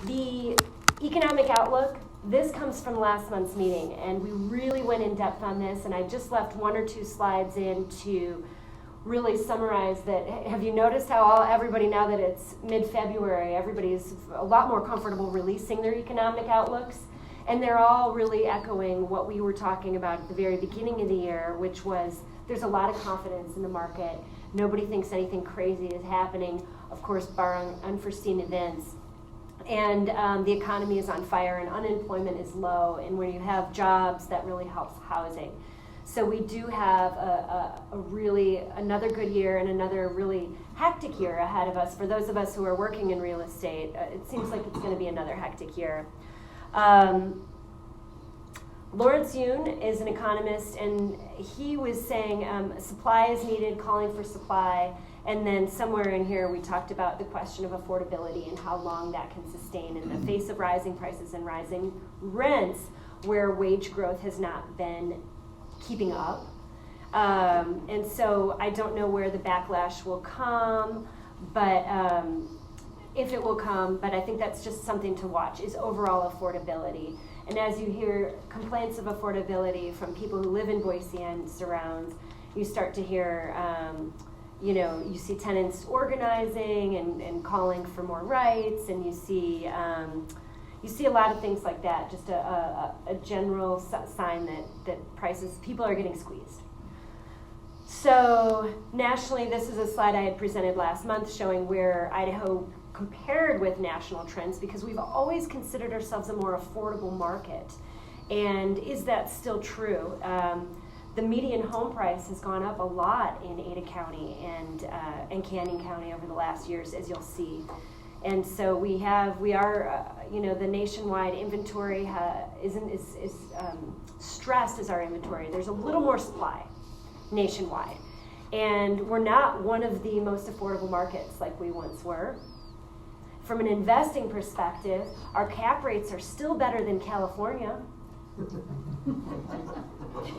The economic outlook, this comes from last month's meeting, and we really went in depth on this, and I just left 1 or 2 slides in to really summarize that. Have you noticed how everybody, now that it's mid-February, everybody's a lot more comfortable releasing their economic outlooks, and they're all really echoing what we were talking about at the very beginning of the year, which was there's a lot of confidence in the market. Nobody thinks anything crazy is happening, of course, barring unforeseen events. And the economy is on fire and unemployment is low, and when you have jobs, that really helps housing. So we do have another good year and another really hectic year ahead of us. For those of us who are working in real estate, it seems like it's going to be another hectic year. Lawrence Yun is an economist, and he was saying supply is needed, calling for supply. And then somewhere in here we talked about the question of affordability and how long that can sustain in the face of rising prices and rising rents, where wage growth has not been keeping up. And so I don't know where the backlash will come, but if it will come, but I think that's just something to watch, is overall affordability. And as you hear complaints of affordability from people who live in Boise and surrounds, you start to hear you see tenants organizing and calling for more rights, and you see a lot of things like that, just a general sign that people are getting squeezed. So nationally, this is a slide I had presented last month showing where Idaho compared with national trends, because we've always considered ourselves a more affordable market. And is that still true? The median home price has gone up a lot in Ada County and Canyon County over the last years, as you'll see. And so we are the nationwide inventory is stressed as our inventory. There's a little more supply nationwide. And we're not one of the most affordable markets like we once were. From an investing perspective, our cap rates are still better than California.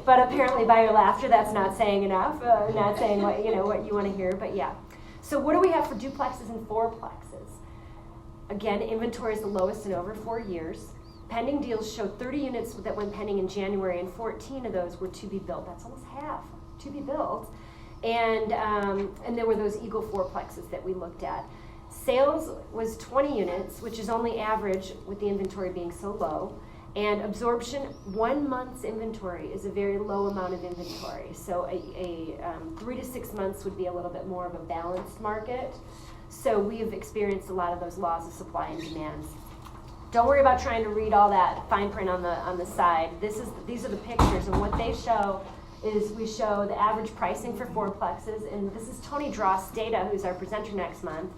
But apparently by your laughter, that's not saying enough, not saying what you want to hear, but yeah. So what do we have for duplexes and fourplexes? Again, inventory is the lowest in over 4 years. Pending deals show 30 units that went pending in January, and 14 of those were to be built. That's almost half to be built. And there were those Eagle fourplexes that we looked at. Sales was 20 units, which is only average with the inventory being so low. And absorption, 1 month's inventory is a very low amount of inventory. So a 3 to 6 months would be a little bit more of a balanced market. So we have experienced a lot of those laws of supply and demand. Don't worry about trying to read all that fine print on the side. These are the pictures, and what they show is we show the average pricing for fourplexes, and this is Tony Dross Data, who's our presenter next month,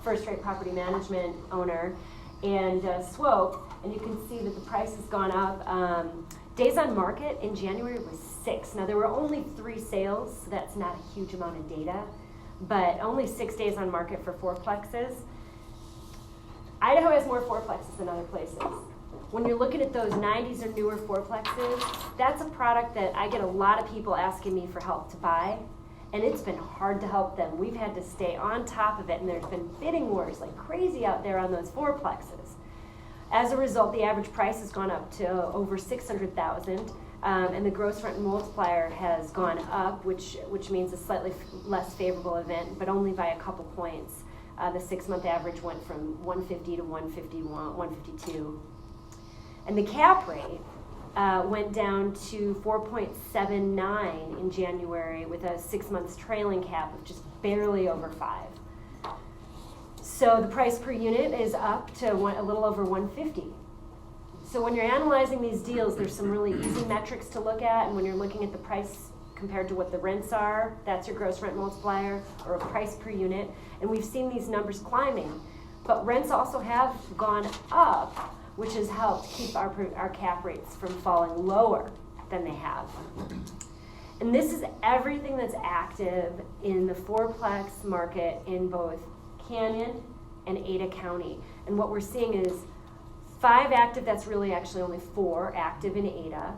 first-rate property management owner, and Swope. And you can see that the price has gone up. Days on market in January was 6. Now, there were only 3 sales, so that's not a huge amount of data, but only 6 days on market for fourplexes. Idaho has more fourplexes than other places. When you're looking at those 90s or newer fourplexes, that's a product that I get a lot of people asking me for help to buy, and it's been hard to help them. We've had to stay on top of it, and there's been bidding wars like crazy out there on those fourplexes. As a result, the average price has gone up to over $600,000, and the gross rent multiplier has gone up, which means a slightly less favorable event, but only by a couple points. The 6-month average went from 150 to 151, 152. And the cap rate went down to 4.79 in January with a 6 months trailing cap of just barely over 5. So the price per unit is up to a little over 150. So when you're analyzing these deals, there's some really easy metrics to look at, and when you're looking at the price compared to what the rents are, that's your gross rent multiplier, or a price per unit, and we've seen these numbers climbing. But rents also have gone up, which has helped keep our cap rates from falling lower than they have. And this is everything that's active in the fourplex market in both Canyon and Ada County. And what we're seeing is 5 active, that's really actually only 4 active in Ada,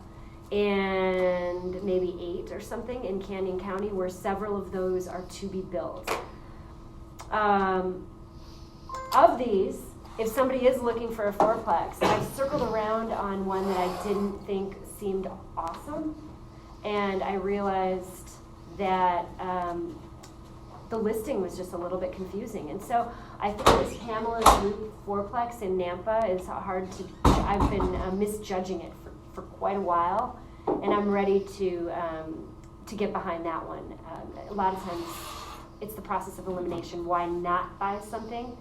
and maybe 8 or something in Canyon County, where several of those are to be built. Of these, if somebody is looking for a fourplex, I've circled around on one that I didn't think seemed awesome, and I realized that the listing was just a little bit confusing. And so I think this Pamela's Loop fourplex in Nampa is hard to, I've been misjudging it for quite a while, and I'm ready to get behind that one. A lot of times it's the process of elimination. Why not buy something?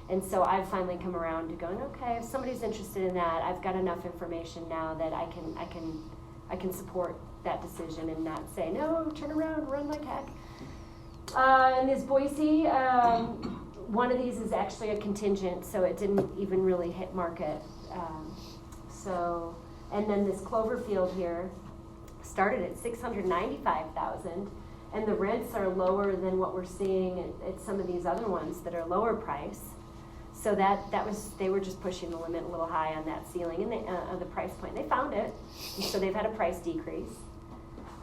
And so I've finally come around to going, okay, if somebody's interested in that, I've got enough information now that I can support that decision and not say, no, turn around, run like heck. And this Boise, one of these is actually a contingent, so it didn't even really hit market. And then this Cloverfield here started at $695,000, and the rents are lower than what we're seeing at some of these other ones that are lower price. So they were just pushing the limit a little high on that ceiling and the price point. They found it, and so they've had a price decrease.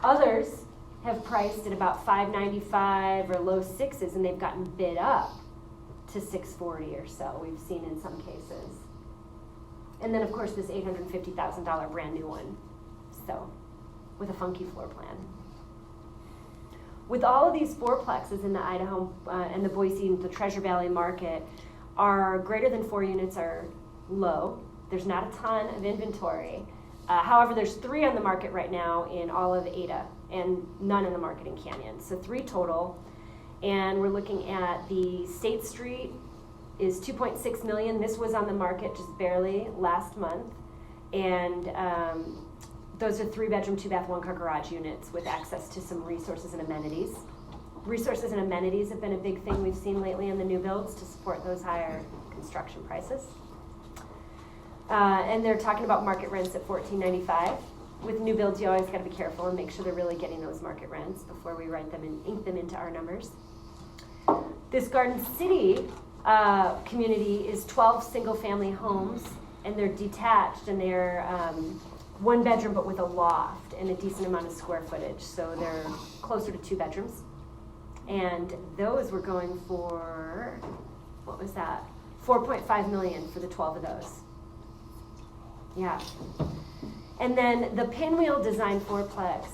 Others have priced at about $595 or low sixes, and they've gotten bid up to $640 or so. We've seen in some cases. And then, of course, this $850,000 brand new one. So, with a funky floor plan. With all of these fourplexes in the Idaho and the Boise and the Treasure Valley market, our greater than 4 units are low. There's not a ton of inventory. However, there's 3 on the market right now in all of Ada and none in the market in Canyon. So 3 total. And we're looking at the State Street is $2.6 million. This was on the market just barely last month. And those are 3-bedroom, 2-bath, 1-car garage units with access to some resources and amenities. Resources and amenities have been a big thing we've seen lately in the new builds to support those higher construction prices. And they're talking about market rents at $14.95. With new builds, you always got to be careful and make sure they're really getting those market rents before we write them and ink them into our numbers. This Garden City community is 12 single-family homes, and they're detached, and they're 1 bedroom but with a loft and a decent amount of square footage, so they're closer to 2 bedrooms. And those were going for, what was that? $4.5 million for the 12 of those. Yeah. And then the pinwheel design fourplex.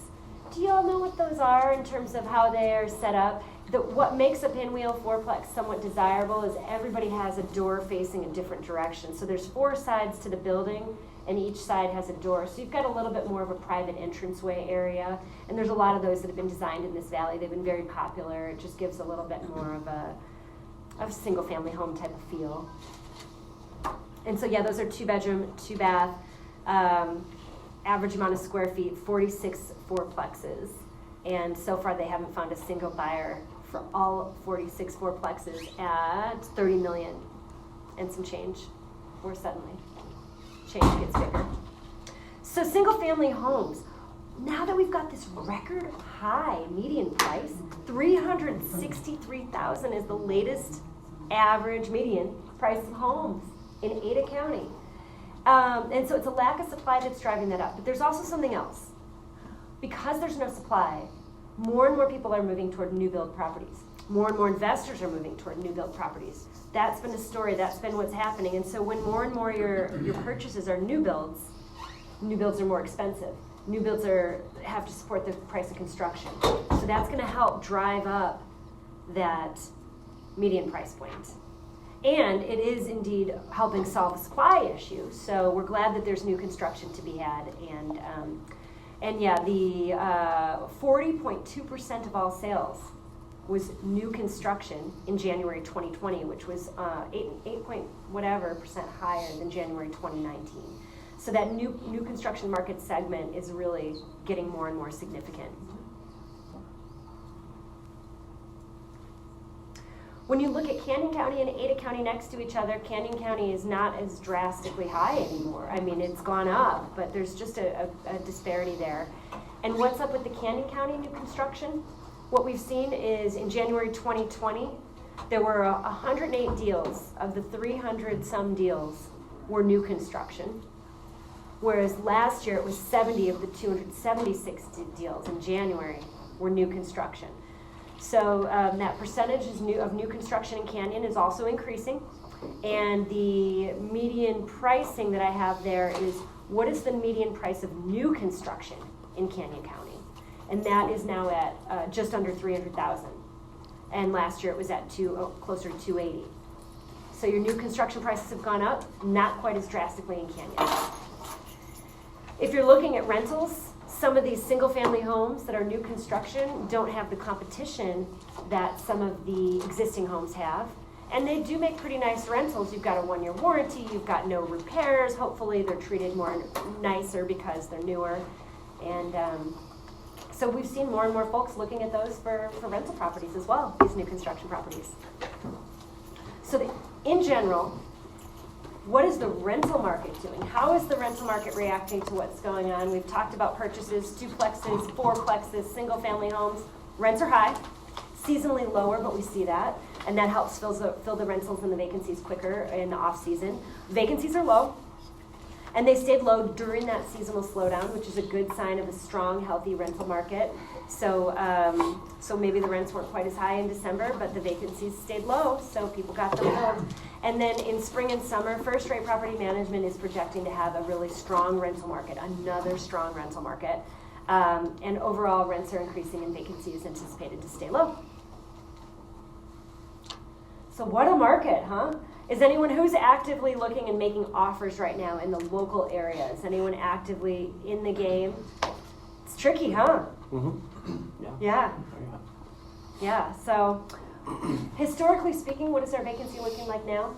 Do you all know what those are in terms of how they are set up? What makes a pinwheel fourplex somewhat desirable is everybody has a door facing a different direction. So there's 4 sides to the building, and each side has a door. So you've got a little bit more of a private entranceway area. And there's a lot of those that have been designed in this valley. They've been very popular. It just gives a little bit more of a single-family home type of feel. And so, yeah, those are 2-bedroom, 2-bath, average amount of square feet, 46 fourplexes. And so far they haven't found a single buyer for all 46 fourplexes at $30 million and some change, or suddenly change gets bigger. So single-family homes, now that we've got this record high median price, $363,000 is the latest average median price of homes in Ada County. And so it's a lack of supply that's driving that up. But there's also something else. Because there's no supply, more and more people are moving toward new build properties. More and more investors are moving toward new build properties. That's been the story. That's been what's happening. And so when more and more your purchases are new builds are more expensive. New builds have to support the price of construction. So that's going to help drive up that median price point. And it is indeed helping solve a supply issue. So we're glad that there's new construction to be had. And yeah, the 40.2% of all sales was new construction in January 2020, which was 8% higher than January 2019. So that new construction market segment is really getting more and more significant. When you look at Canyon County and Ada County next to each other, Canyon County is not as drastically high anymore. I mean, it's gone up, but there's just a disparity there. And what's up with the Canyon County new construction? What we've seen is in January 2020, there were 108 deals. Of the 300-some deals were new construction, whereas last year it was 70 of the 276 deals in January were new construction. So that percentage of new construction in Canyon is also increasing. And the median pricing that I have there is what is the median price of new construction in Canyon County? And that is now at just under 300,000. And last year it was at closer to 280. So your new construction prices have gone up, not quite as drastically in Canyon. If you're looking at rentals, some of these single-family homes that are new construction don't have the competition that some of the existing homes have. And they do make pretty nice rentals. You've got a 1-year warranty, you've got no repairs. Hopefully they're treated more nicer because they're newer. And so we've seen more and more folks looking at those for rental properties as well, these new construction properties. So in general, what is the rental market doing? How is the rental market reacting to what's going on? We've talked about purchases, duplexes, fourplexes, single-family homes. Rents are high, seasonally lower, but we see that. And that helps fill the rentals and the vacancies quicker in the off-season. Vacancies are low, and they stayed low during that seasonal slowdown, which is a good sign of a strong, healthy rental market. So maybe the rents weren't quite as high in December, but the vacancies stayed low, so people got them filled. And then in spring and summer, First Rate Property Management is projecting to have a really strong rental market, another strong rental market. And overall, rents are increasing and vacancy is anticipated to stay low. So what a market, huh? Is anyone who's actively looking and making offers right now in the local area? Is anyone actively in the game? It's tricky, huh? Mm-hmm. Yeah, so historically speaking, what is our vacancy looking like now?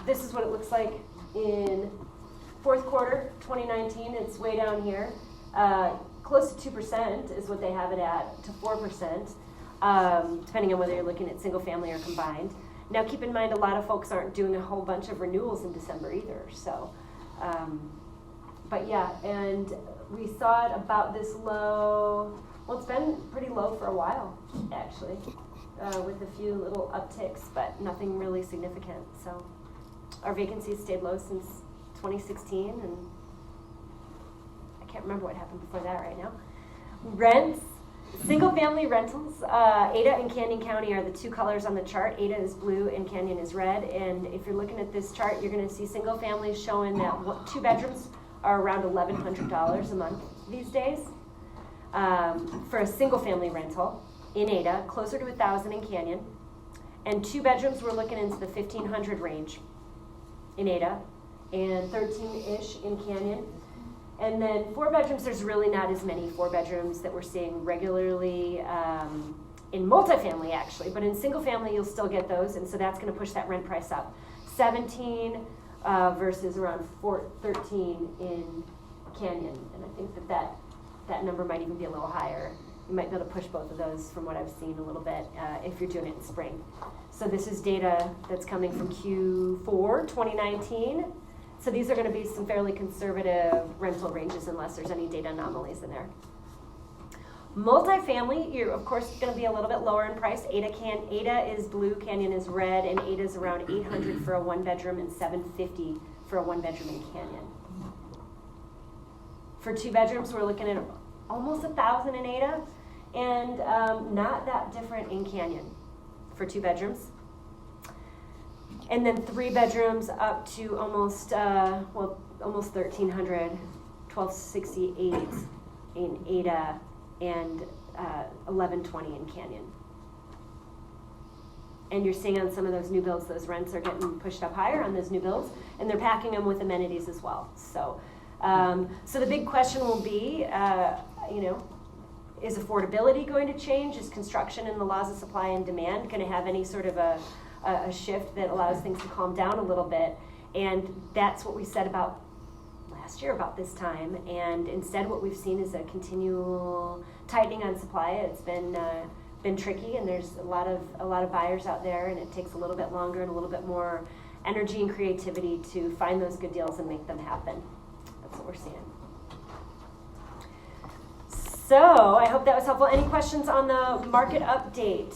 This is what it looks like in fourth quarter 2019. It's way down here. Close to 2% is what they have it at, to 4%. Depending on whether you're looking at single family or combined. Now keep in mind a lot of folks aren't doing a whole bunch of renewals in December either, so, but yeah, and we saw it about this low, well, it's been pretty low for a while, actually, with a few little upticks, but nothing really significant, so our vacancies stayed low since 2016, and I can't remember what happened before that right now. Rents. Single-family rentals, Ada and Canyon County are the two colors on the chart. Ada is blue and Canyon is red. And if you're looking at this chart, you're going to see single families showing that 2 bedrooms are around $1,100 a month these days. For a single-family rental in Ada, closer to $1,000 in Canyon. And 2 bedrooms, we're looking into the $1,500 range in Ada and 13-ish in Canyon. And then 4 bedrooms, there's really not as many 4 bedrooms that we're seeing regularly in multifamily, actually. But in single family, you'll still get those, and so that's going to push that rent price up. 17 versus around 13 in Canyon. And I think that number might even be a little higher. You might be able to push both of those from what I've seen a little bit if you're doing it in spring. So this is data that's coming from Q4 2019. So these are going to be some fairly conservative rental ranges unless there's any data anomalies in there. Multifamily, you're of course going to be a little bit lower in price. Ada is blue, Canyon is red, and Ada is around $800 for a 1-bedroom and $750 for a 1-bedroom in Canyon. For 2 bedrooms, we're looking at almost $1,000 in Ada, and not that different in Canyon for 2 bedrooms. And then 3 bedrooms up to almost $1,300, $1,268 in Ada, and $1,120 in Canyon. And you're seeing on some of those new builds, those rents are getting pushed up higher on those new builds, and they're packing them with amenities as well. So, so the big question will be, is affordability going to change? Is construction and the laws of supply and demand going to have any sort of a shift that allows things to calm down a little bit? And that's what we said about last year about this time. And instead what we've seen is a continual tightening on supply. It's been tricky, and there's a lot of buyers out there, and it takes a little bit longer and a little bit more energy and creativity to find those good deals and make them happen. That's what we're seeing. So I hope that was helpful. Any questions on the market update?